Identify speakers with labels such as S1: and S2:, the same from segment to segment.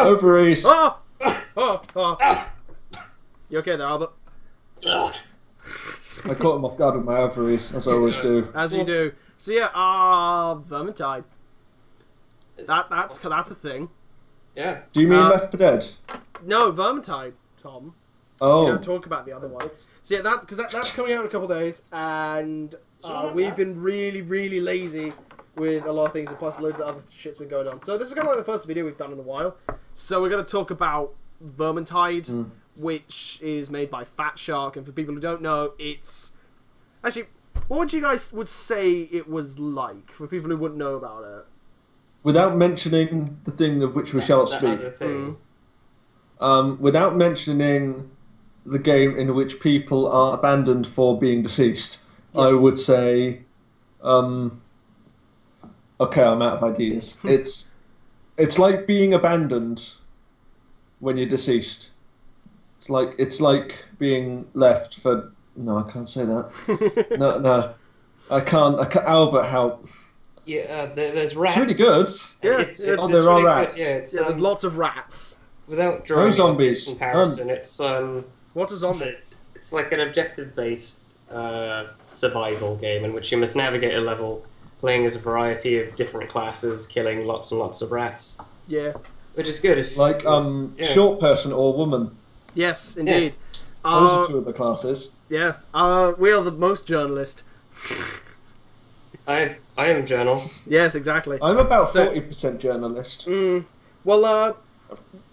S1: ovaries.
S2: Oh! Oh! You okay there, Albert?
S1: I caught him off guard with my ovaries, as I always do.
S2: As you do. So yeah, Vermintide. That's a thing.
S3: Yeah.
S1: Do you mean Left 4 Dead?
S2: No, Vermintide, Tom.
S1: Oh.
S2: We don't talk about the other one. So yeah, that's coming out in a couple of days, and we've been really lazy with a lot of things, and plus loads of other shit's been going on. So this is kind of like the first video we've done in a while. So we're going to talk about Vermintide, which is made by Fatshark, and for people who don't know, it's... Actually, what would you guys would say it was like, for people who wouldn't know about it?
S1: Without mentioning the thing of which we shall speak. Without mentioning the game in which people are abandoned for being deceased, yes. I would say... okay, I'm out of ideas. It's like being abandoned when you're deceased. It's like being left for... No, I can't say that. No. I can't. Albert, how...
S3: Yeah, there's rats.
S1: It's really good.
S2: Yeah,
S1: there are
S3: really
S1: rats.
S3: Good. Yeah,
S2: there's lots of rats.
S3: Without drawing
S1: zombies.
S3: Comparison, it's
S2: What's a zombie?
S3: It's like an objective-based survival game in which you must navigate a level, playing as a variety of different classes, killing lots and lots of rats.
S2: Yeah.
S3: Which is good. If,
S1: like short person or woman.
S2: Yes, indeed.
S1: Yeah. Those are two of the classes.
S2: Yeah. We are the most journalist.
S3: I am journal.
S2: Yes, exactly.
S1: I'm about 40% journalist.
S2: Well,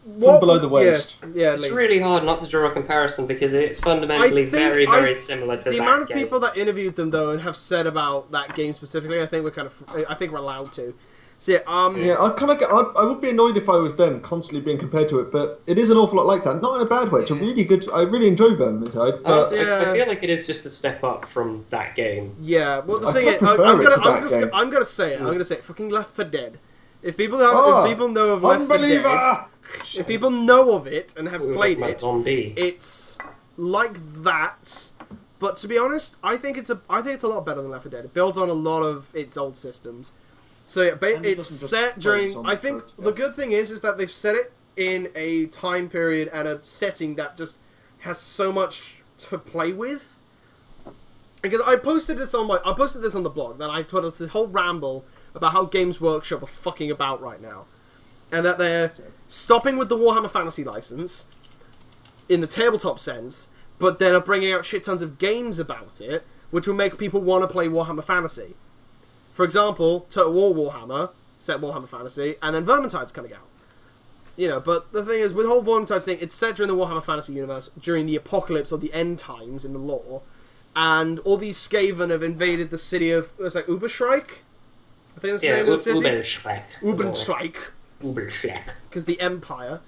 S1: from below the waist.
S2: Yeah,
S3: it's really hard not to draw a comparison because it's fundamentally very similar to that game.
S2: The amount of people that interviewed them though and have said about that game specifically, I think we're allowed to. So yeah,
S1: I would be annoyed if I was them constantly being compared to it, but it is an awful lot like that. Not in a bad way. It's a really good. I really enjoy Vermintide.
S3: I feel like it is just a step up from that game.
S2: Yeah. Well, the thing is, I'm gonna say it. I'm gonna say it. Fucking Left 4 Dead. If people know of Left 4 Dead, if people know of it and have played it, it's like that. But to be honest, I think it's a lot better than Left 4 Dead. It builds on a lot of its old systems. So yeah, it's set during. I think the good thing is that they've set it in a time period and a setting that just has so much to play with. Because I posted this on the blog. That I put this whole ramble about how Games Workshop are fucking about right now, and that they're stopping with the Warhammer Fantasy license in the tabletop sense, but then are bringing out shit tons of games about it, which will make people want to play Warhammer Fantasy. For example, Total War Warhammer, set Warhammer Fantasy, and then Vermintide's coming out. You know, but the thing is, with the whole Vermintide thing, it's set during the Warhammer Fantasy universe, during the apocalypse or the end times in the lore, and all these Skaven have invaded the city of, it's like Uberstrike? I think that's the name of the city? Uberstrike. Because the Empire.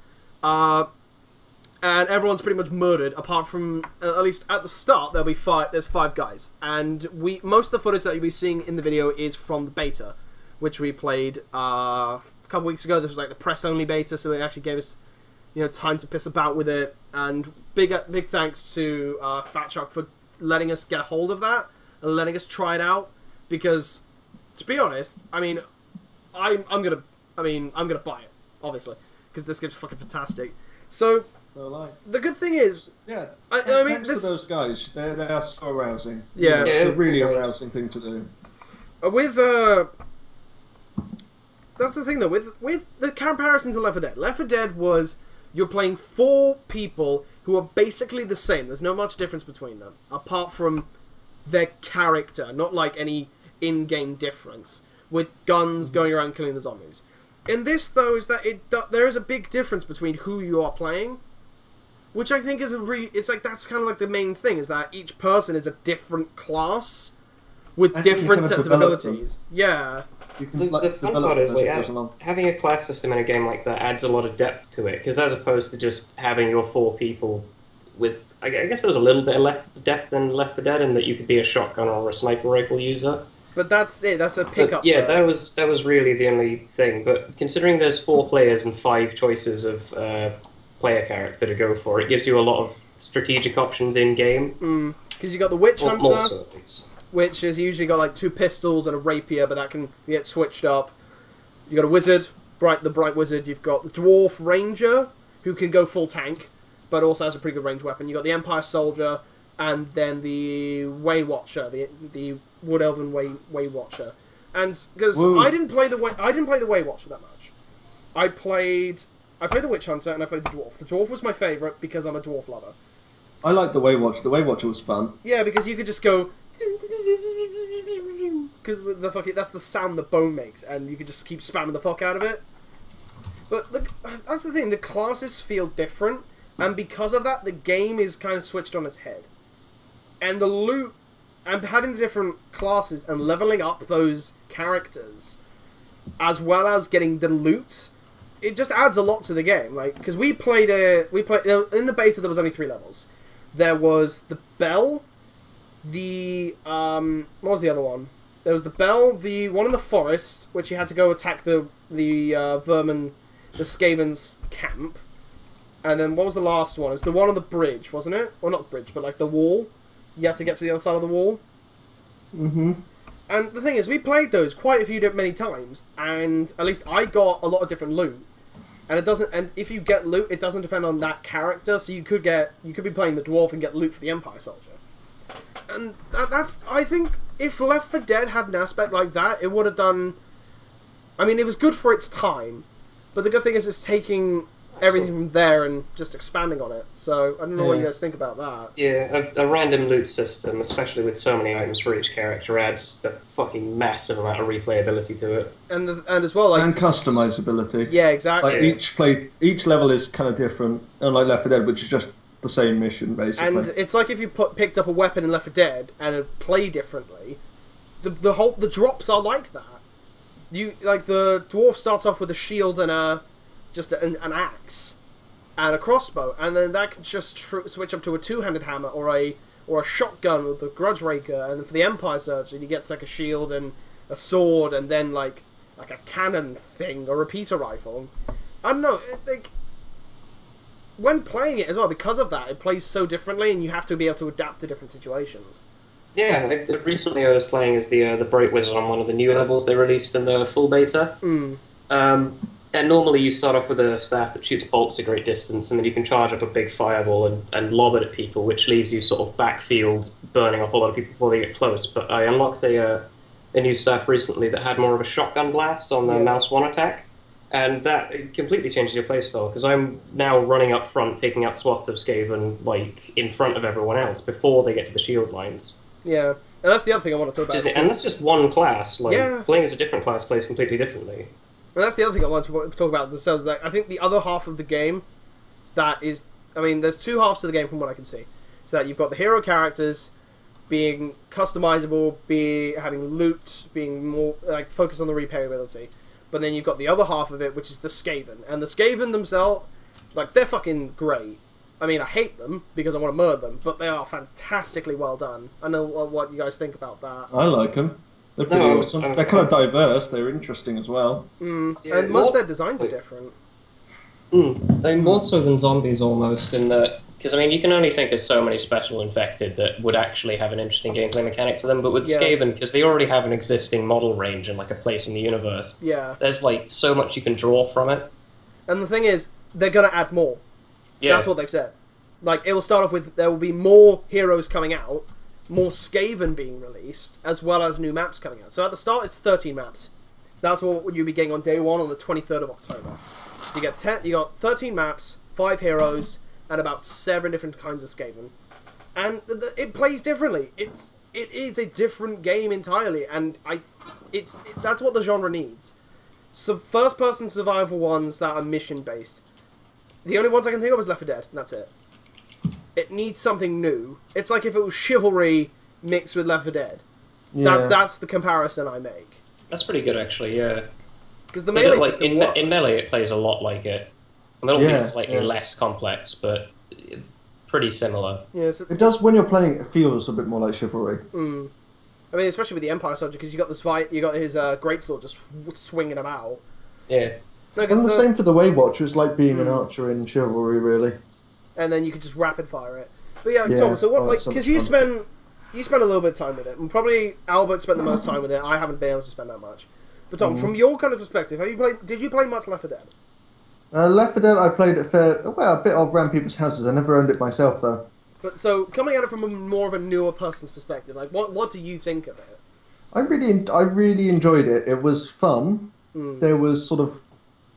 S2: And everyone's pretty much murdered, apart from, at least at the start, there's 5 guys. And most of the footage that you'll be seeing in the video is from the beta, which we played a couple weeks ago. This was like the press-only beta, so it actually gave us, time to piss about with it. And big thanks to Fatshark for letting us get a hold of that and letting us try it out. Because, to be honest, I'm gonna buy it, obviously, because this game's fucking fantastic. So. The good thing is, I mean,
S1: thanks to those guys. They are so arousing.
S2: Yeah,
S1: it's a really arousing thing to do.
S2: That's the thing though. With the comparison to Left 4 Dead, Left 4 Dead was you're playing 4 people who are basically the same. There's not much difference between them, apart from their character. Not like any in-game difference with guns going around killing the zombies. In this though, is that there is a big difference between who you are playing. Which I think is it's like, that's kind of like the main thing, is that each person is a different class with different sets of abilities. Yeah.
S3: The fun part is having a class system in a game like that adds a lot of depth to it, because as opposed to just having your 4 people with, I guess there was a little bit of depth in Left 4 Dead in that you could be a shotgun or a sniper rifle user.
S2: But that's it, that's a pickup.
S3: Yeah, that was really the only thing, but considering there's 4 players and 5 choices of player character to go for, it gives you a lot of strategic options in-game.
S2: Because you got the Witch Hunter, which has usually got like 2 pistols and a rapier, but that can get switched up. You got a Wizard, the Bright Wizard. You've got the Dwarf Ranger, who can go full tank, but also has a pretty good range weapon. You've got the Empire Soldier, and then the Way Watcher, the Wood Elven Way Watcher. And because I didn't play the Way Watcher that much. I played the Witch Hunter and I played the Dwarf. The Dwarf was my favourite because I'm a Dwarf lover.
S1: I liked the Way Watcher. The Way Watcher was fun.
S2: Yeah, because you could just go because that's the sound the bow makes, and you could just keep spamming the fuck out of it. But that's the thing. The classes feel different, and because of that, the game is kind of switched on its head. And the loot, and having the different classes and leveling up those characters, as well as getting the loot, it just adds a lot to the game. Like, because we played in the beta, there was only 3 levels. There was the Bell, what was the other one? There was the Bell, the one in the forest, which you had to go attack the vermin, the Skaven's camp. And then what was the last one? It was the one on the bridge, wasn't it? Well, not the bridge, but like the wall. You had to get to the other side of the wall.
S1: Mm-hmm.
S2: And the thing is, we played those quite many times, and at least I got a lot of different loot. And it doesn't. And if you get loot, it doesn't depend on that character. So you could be playing the Dwarf and get loot for the Empire Soldier. And that's. I think if Left 4 Dead had an aspect like that, it would have done. I mean, it was good for its time, but the good thing is it's taking everything from there and just expanding on it. So I don't know what you guys think about that.
S3: Yeah, a random loot system, especially with so many items for each character, adds a fucking massive amount of replayability to it.
S2: And as well, like,
S1: and customizability.
S2: Yeah, exactly.
S1: Like each level is kind of different, unlike Left 4 Dead, which is just the same mission basically.
S2: And it's like if you picked up a weapon in Left 4 Dead and it play differently, the drops are like that. The Dwarf starts off with a shield and an axe and a crossbow, and then that can just switch up to a 2-handed hammer or a shotgun with the Grudge Raker, and then for the Empire Surge you get like a shield and a sword, and then like a cannon thing or repeater rifle. I don't know. When playing it as well, because of that, it plays so differently, and you have to be able to adapt to different situations.
S3: Yeah, recently I was playing as the Bright Wizard on one of the new levels they released in the full beta. And normally you start off with a staff that shoots bolts a great distance, and then you can charge up a big fireball and lob it at people, which leaves you sort of backfield, burning off a lot of people before they get close. But I unlocked a new staff recently that had more of a shotgun blast on the mouse 1 attack, and that completely changes your playstyle, because I'm now running up front, taking out swaths of Skaven, like, in front of everyone else, before they get to the shield lines.
S2: Yeah, and that's the other thing I want to talk about.
S3: And that's just one class. Like, playing as a different class plays completely differently.
S2: And that's the other thing I want to talk about themselves. Like, I think the other half of the game, there's 2 halves to the game from what I can see. So that you've got the hero characters being customizable, having loot, being more focused on the replayability. But then you've got the other half of it, which is the Skaven. And the Skaven themselves, they're fucking great. I mean, I hate them because I want to murder them, but they are fantastically well done. I know what you guys think about that.
S1: I like them. They're pretty awesome. They're kind of diverse. They're interesting as well.
S2: Yeah, and most of their designs are different.
S3: They're more so than zombies almost, in that, because I mean, you can only think of so many special infected that would actually have an interesting gameplay mechanic to them. But with Skaven, because they already have an existing model range and a place in the universe, there's so much you can draw from it.
S2: And the thing is, they're gonna add more.
S3: Yeah,
S2: that's what they've said. It will start off with there will be more heroes coming out, more Skaven being released, as well as new maps coming out. So at the start, it's 13 maps. So that's what you'll be getting on day 1 on the 23rd of October. So you got 13 maps, 5 heroes, and about 7 different kinds of Skaven. And it plays differently. It is a different game entirely, and that's what the genre needs. So first-person survival ones that are mission-based. The only ones I can think of is Left 4 Dead, and that's it. It needs something new. It's like if it was Chivalry mixed with Left 4 Dead.
S1: Yeah.
S2: That's the comparison I make.
S3: That's pretty good, actually, yeah.
S2: Because the melee system
S3: in Melee, it plays a lot like it. It'll be slightly less complex, but it's pretty similar.
S2: Yeah,
S1: it does, when you're playing, it feels a bit more like Chivalry.
S2: I mean, especially with the Empire Soldier, because you got his greatsword just swinging him out.
S3: Yeah.
S2: No,
S1: and the same for the Way Watcher. It's like being an archer in Chivalry, really.
S2: And then you could just rapid fire it. But yeah, Tom, so what, because you spent a little bit of time with it, and probably Albert spent the most time with it. I haven't been able to spend that much. But Tom, from your kind of perspective, did you play much Left 4 Dead?
S1: Left 4 Dead, I played it a bit of around people's houses. I never owned it myself, though.
S2: But so, coming at it from more of a newer person's perspective, like, what do you think of it?
S1: I really enjoyed it. It was fun. There was sort of...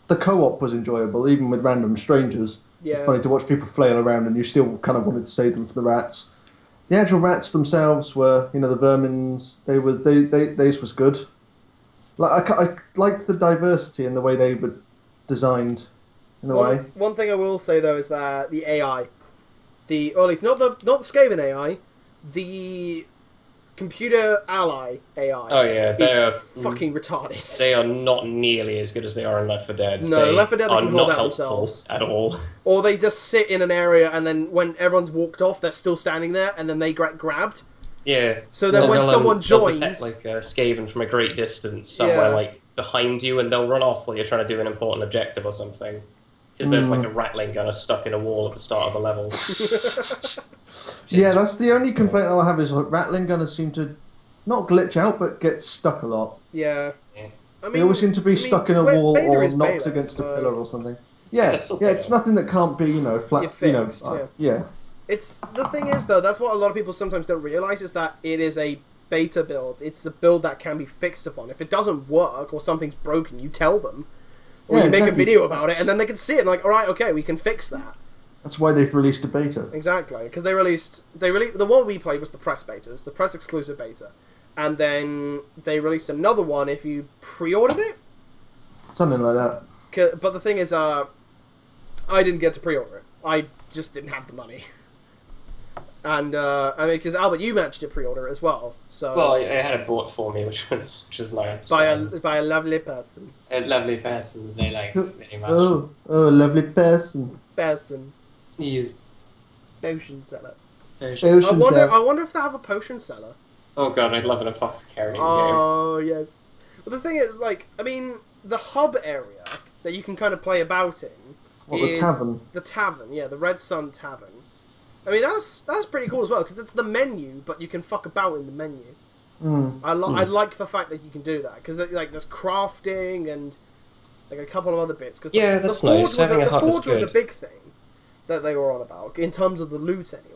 S1: The co-op was enjoyable, even with random strangers. Yeah. It's funny to watch people flail around and you still kind of wanted to save them for the rats. The actual rats themselves were, the vermins, these was good. Like I liked the diversity and the way they were designed, in a way.
S2: One thing I will say, though, is that the AI, or at least not the Skaven AI, the computer ally AI.
S3: Oh yeah, they are
S2: fucking retarded.
S3: They are not nearly as good as they are in Left 4 Dead.
S2: No, Left 4 Dead they
S3: are
S2: can hold
S3: not
S2: out
S3: helpful
S2: themselves
S3: at all.
S2: Or they just sit in an area and then when everyone's walked off, they're still standing there and then they get grabbed.
S3: Yeah.
S2: So then when someone joins,
S3: they'll detect like a Skaven from a great distance somewhere like behind you, and they'll run off while you're trying to do an important objective or something. Because there's like a rattling gunner stuck in a wall at the start of a level.
S1: Yeah, that's the only complaint I'll have is like rattling gunners seem to not glitch out, but get stuck a lot.
S2: Yeah.
S1: I mean, they always seem to be stuck in a wall or knocked against a pillar or something. Yeah, it's nothing that can't be, flat.
S2: Fixed,
S1: yeah.
S2: It's the thing is though, that's what a lot of people sometimes don't realize is that it is a beta build. It's a build that can be fixed upon. If it doesn't work or something's broken, you tell them, or you make a video about it, and then they can see it and like, all right, okay, we can fix that.
S1: That's why they've released a beta.
S2: Exactly, because they released the one we played was the press beta. It was the press exclusive beta. And then they released another one if you pre-ordered it?
S1: Something like that.
S2: But the thing is, I didn't get to pre-order it. I just didn't have the money. And, because Albert, you managed to pre-order it as well. So
S3: well, I had it bought for me, which was nice.
S2: By a lovely person.
S3: A lovely person, they like very much.
S1: Oh, lovely person.
S3: Yes.
S2: Potion seller.
S1: I
S2: wonder if they have a potion seller.
S3: Oh god, I'd love an apothecary game.
S2: Oh, yes. Well, the thing is, the hub area that you can kind of play about in is...
S1: the tavern?
S2: The tavern, yeah, the Red Sun Tavern. I mean, that's pretty cool as well, because it's the menu, but you can fuck about in the menu. I like the fact that you can do that, because there's crafting and a couple of other bits. Cause
S3: that's nice.
S2: The forge was a big thing that they were on about, in terms of the loot anyway.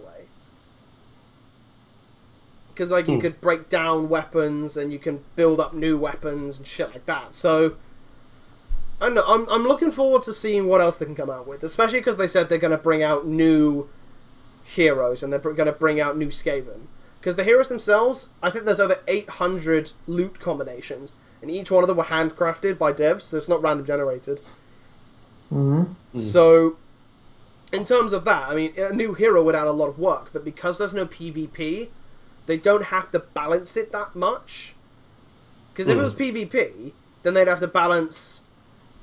S2: Because you could break down weapons and you can build up new weapons and shit like that. So I don't know. I'm looking forward to seeing what else they can come out with, especially because they said they're going to bring out new heroes and they're going to bring out new Skaven. Because the heroes themselves, I think there's over 800 loot combinations, and each one of them were handcrafted by devs, so it's not random generated. So in terms of that, I mean, a new hero would add a lot of work, but because there's no PvP. They don't have to balance it that much. Because if it was PvP, then they'd have to balance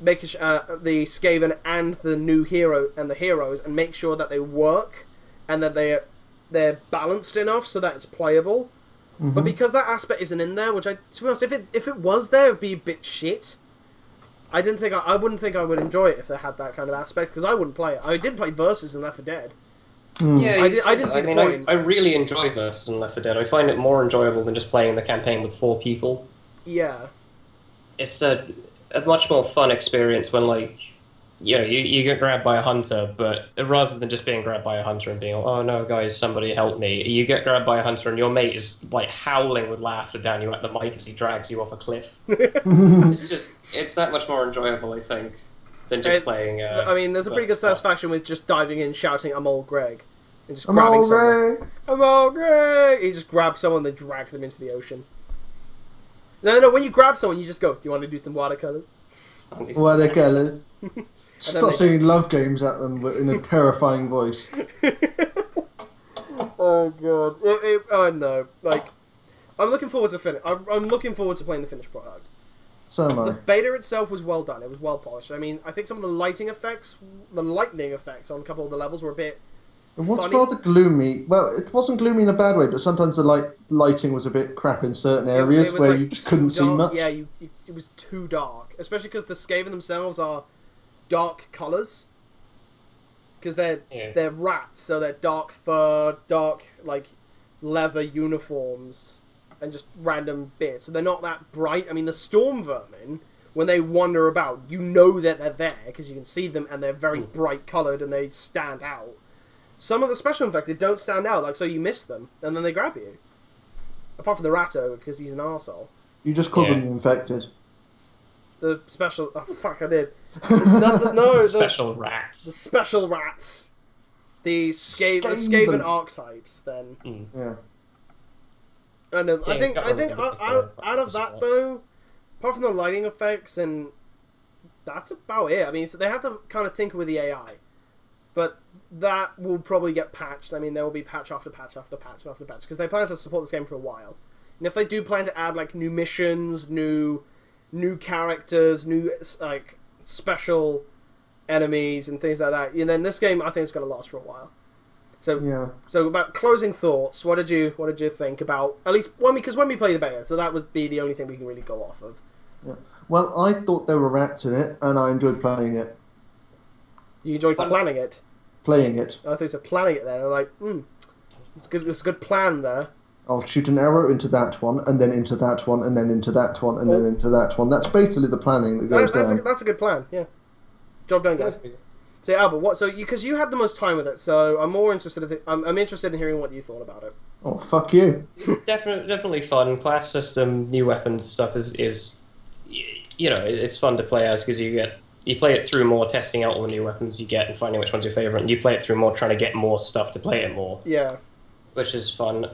S2: making the Skaven and the new hero and the heroes and make sure that they work and that they're balanced enough so that it's playable. But because that aspect isn't in there, which to be honest, if it was there, it would be a bit shit. I wouldn't think I would enjoy it if they had that kind of aspect, because I wouldn't play it. I did play Versus in Left 4 Dead.
S3: Yeah,
S2: I didn't see the point.
S3: I really enjoy Versus in Left 4 Dead. I find it more enjoyable than just playing the campaign with 4 people.
S2: Yeah.
S3: It's a much more fun experience when, you get grabbed by a hunter, but rather than just being grabbed by a hunter and being, oh no, guys, somebody help me, you get grabbed by a hunter and your mate is, howling with laughter down you at the mic as he drags you off a cliff. It's that much more enjoyable, I think. Than just playing.
S2: I mean, there's a pretty good satisfaction with just diving in, shouting, "I'm old Greg," and just grabbing someone. I'm old Greg. You just grab someone, then drag them into the ocean. No. When you grab someone, you just go, "Do you want to do some watercolors?"
S1: Watercolors. Start singing love games at them in a terrifying voice.
S2: Oh god. Oh no. I'm looking forward to I'm looking forward to playing the finished product.
S1: So am I.
S2: The beta itself was well done. It was well polished. I mean, I think some of the lightning effects on a couple of the levels were a bit funny.
S1: Rather gloomy. Well, it wasn't gloomy in a bad way, but sometimes the lighting was a bit crap in certain areas where you just couldn't see much.
S2: Yeah, it was too dark. Especially because the Skaven themselves are dark colours. Because they're rats, so they're dark fur, dark, leather uniforms. and just random bits. So they're not that bright. I mean, the storm vermin, when they wander about, you know that they're there because you can see them and they're very bright coloured and they stand out. Some of the special infected don't stand out, like so you miss them and then they grab you. Apart from the Ratto, because he's an arsehole.
S1: You just called them the infected.
S2: The special... Oh, fuck, I did. The
S3: special rats.
S2: The special rats. The Skaven archetypes, then.
S1: Yeah.
S2: And I think out of that, though, apart from the lighting effects, and that's about it. I mean, so they have to kind of tinker with the AI. But that will probably get patched. I mean, there will be patch after patch after patch after patch, because they plan to support this game for a while. And if they do plan to add, like, new missions, new characters, new, like, special enemies and things like that, and then this game, I think, is going to last for a while. So,
S1: yeah.
S2: So about closing thoughts, what did you think about, at least, because when we played the beta, so that would be the only thing we can really go off of.
S1: Yeah. Well, I thought there were rats in it, and I enjoyed playing it.
S2: You enjoyed planning it?
S1: Playing it.
S2: I thought you said planning it then. I'm like, it's good. It's a good plan there.
S1: I'll shoot an arrow into that one, and then into that one, and then into that one, and then into that one. That's basically the planning that goes down.
S2: That's a good plan, yeah. Job done, guys. So, Albert, because you had the most time with it, so I'm more interested. I'm interested in hearing what you thought about it.
S1: Oh, fuck you.
S3: Definitely fun. Class system, new weapons stuff is you know, it's fun to play as because you play it through more, testing out all the new weapons you get and finding which one's your favorite, and you play it through more, trying to get more stuff to play it more.
S2: Yeah.
S3: Which is fun.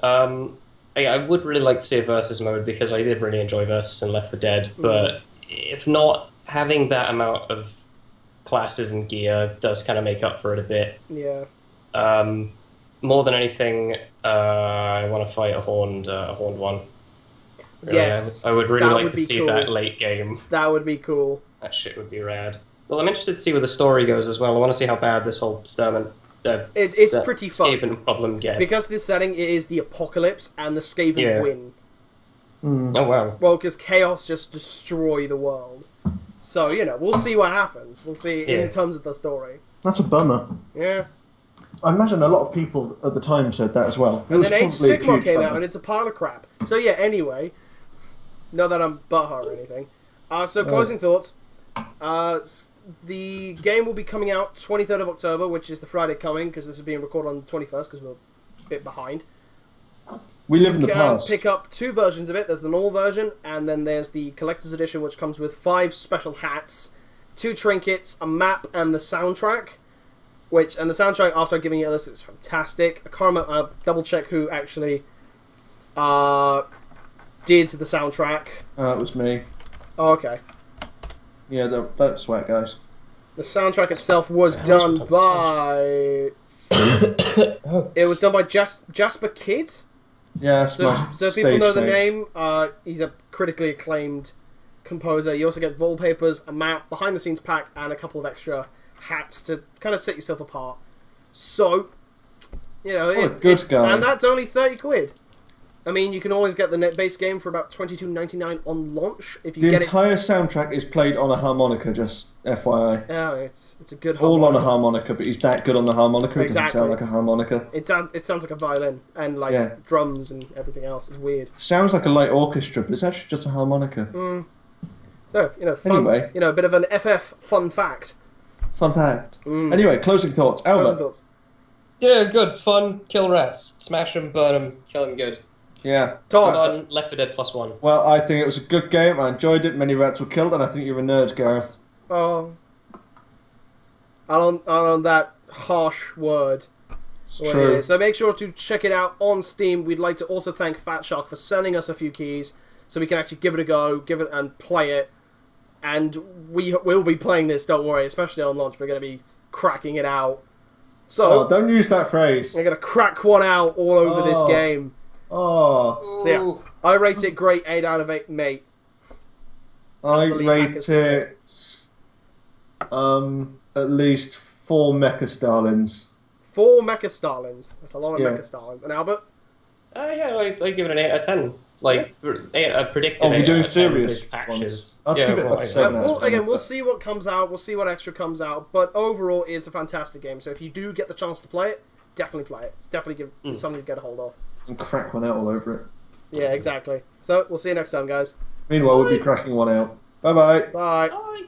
S3: I would really like to see a versus mode because I did really enjoy versus in Left 4 Dead, but if not, having that amount of classes and gear does kind of make up for it a bit.
S2: Yeah.
S3: More than anything, I want to fight a horned one. Really,
S2: yes.
S3: I would really like to see that late game.
S2: That would be cool.
S3: That shit would be rad. Well, I'm interested to see where the story goes as well. I want to see how bad this whole it's pretty Skaven problem gets.
S2: Because this setting is the apocalypse and the Skaven win.
S3: Oh, wow.
S2: Well, because Chaos just destroy the world. So, you know, we'll see what happens. We'll see in terms of the story.
S1: That's a bummer.
S2: Yeah.
S1: I imagine a lot of people at the time said that as well.
S2: And then Age of Sigmar came out and it's a pile of crap. So, yeah, anyway. Not that I'm butthurt or anything. So, closing thoughts. The game will be coming out 23rd of October, which is the Friday coming, because this is being recorded on the 21st, because we're a bit behind.
S1: We live in the past.
S2: You can pick up two versions of it. There's the normal version, and then there's the Collector's Edition, which comes with 5 special hats, 2 trinkets, a map, and the soundtrack. And the soundtrack, after giving it a list, is fantastic. I can't remember, double-check who actually did the soundtrack.
S1: It was me.
S2: Oh, okay.
S1: Yeah, that's sweat, guys.
S2: The soundtrack itself was done by... It was done by Jasper Kidd.
S1: Yeah,
S2: so people know the name. He's a critically acclaimed composer. You also get wallpapers, a map, behind-the-scenes pack, and a couple of extra hats to kind of set yourself apart. So, you know,
S1: good guy.
S2: And that's only 30 quid. I mean, you can always get the net base game for about $22.99 on launch if you get it.
S1: The entire soundtrack is played on a harmonica, just FYI.
S2: Oh, it's a good harmonica.
S1: All on a harmonica, but he's that good on the harmonica, it doesn't sound like a harmonica.
S2: It sounds like a violin, and like drums and everything else. It's weird.
S1: Sounds like a light orchestra, but it's actually just a harmonica.
S2: No, you know, fun,
S1: anyway.
S2: You know, a bit of an FF fun fact.
S1: Fun fact. Anyway, closing thoughts. Albert.
S2: Closing thoughts.
S3: Yeah, good, fun, kill rats, smash them, burn them, kill them good.
S1: Yeah.
S2: Tom.
S3: Fun, Left 4 Dead +1.
S1: Well, I think it was a good game. I enjoyed it. Many rats were killed, and I think you're a nerd, Gareth.
S2: Oh. On that harsh word.
S1: It's true.
S2: So make sure to check it out on Steam. We'd like to also thank Fatshark for sending us a few keys so we can actually give it a go, give it and play it. And we will be playing this, don't worry, especially on launch. We're going to be cracking it out. So
S1: don't use that phrase.
S2: We're going to crack one out all over this game.
S1: Oh.
S2: So yeah, I rate it great, 8 out of 8, mate.
S1: I rate it at least 4 Mecha Stalins.
S2: 4 Mecha Stalins. That's a lot of Mecha Stalins. And Albert?
S3: Yeah, I give it an 8 out of 10. Like, predicted.
S1: We're doing serious patches. I'd give it like 7 out of 10.
S2: Again, we'll see what comes out. We'll see what extra comes out. But overall, it's a fantastic game. So if you do get the chance to play it, definitely play it. It's definitely something to get a hold of.
S1: And crack one out all over it.
S2: Yeah, exactly. So we'll see you next time, guys.
S1: Meanwhile, we'll be cracking one out. Bye-bye.
S2: Bye.
S3: Bye.